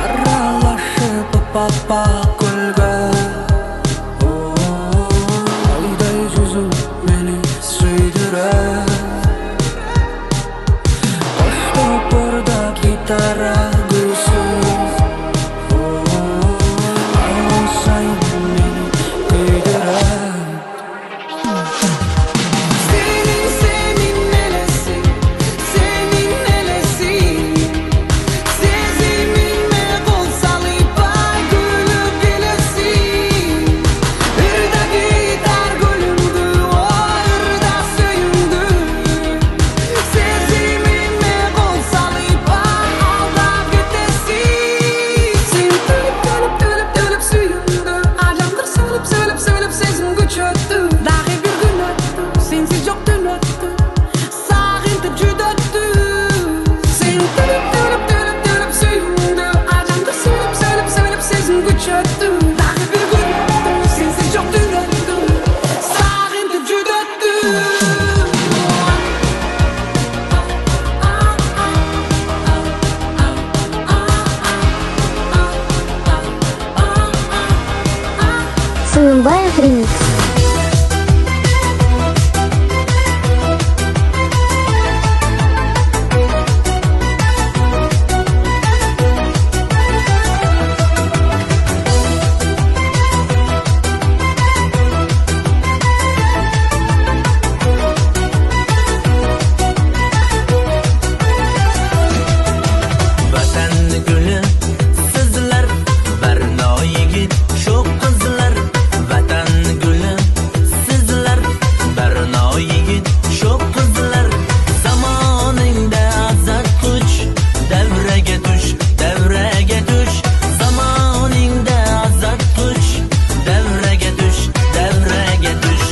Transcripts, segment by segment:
Aralashib papa ko'lga oyday suzib meni suydirar. Boshda birda gitara gulsiz olsang meni kuydirar. Senin nelesi, senin nelesi, sezimime kol salıp ay gülüp bilesin. Irda gitar gülümdü, o ırda söyündü. Sezimime kol salıp ay aldap gidesin. Sen ölüp suyundu, acamdır söylüp sezim güç öttü. Dahi bir gün öttü, sensiz yok dün öttü. Sağıntı cüd öttü. Sen ölüp suyundu, acamdır söylüp sezim güç öttü. Dahi bir gün öttü, sensiz yok dün öttü. Sağıntı cüd öttü. Сынымбаев ремикс. Vatan gülü sizlar, Barno yigit sho'x qizlar. Vatan gülü sizlar, Barno yigit sho'x qizlar. Zamoningda azatquch, davraga tush, davraga tush. Zamoningda azatquch, davraga tush, davraga tush.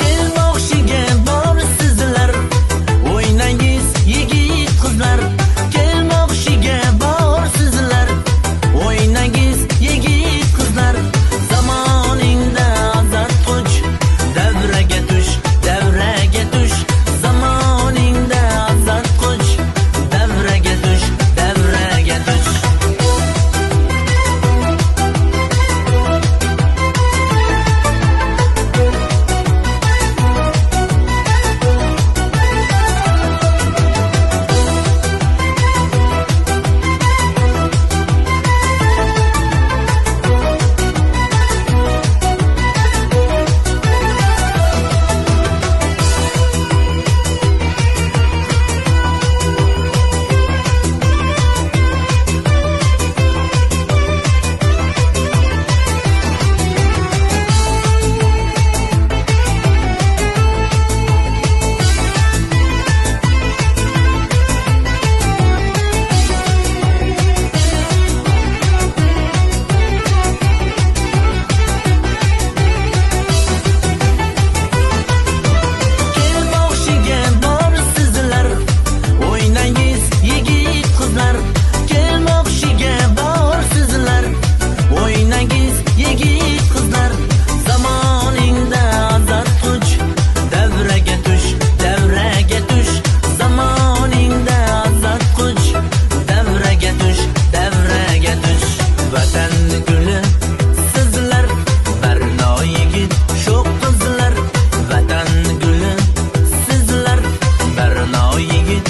Kelmoqchiga bor sizlar, o'ynangiz yigit qizlar. Kelmoqchiga bor sizlar, o'ynangiz yigit qizlar. Zamoningda azatquch, davraga tush, davraga tush. Zamoningda azatquch, davraga tush, davraga tush. Kelmoqchiga bor sizlar, o'ynangiz yigit qizlar. Kelmoqchiga bor sizlar, o'ynangiz yigit qizlar. Zamoningda azatquch, davraga tush, davraga tush. Zamoningda azatquch, davraga tush, davraga tush. Vatan guli sizlar, Barno yigit sho'x qizlar. Vatan guli sizlar, Barno yigit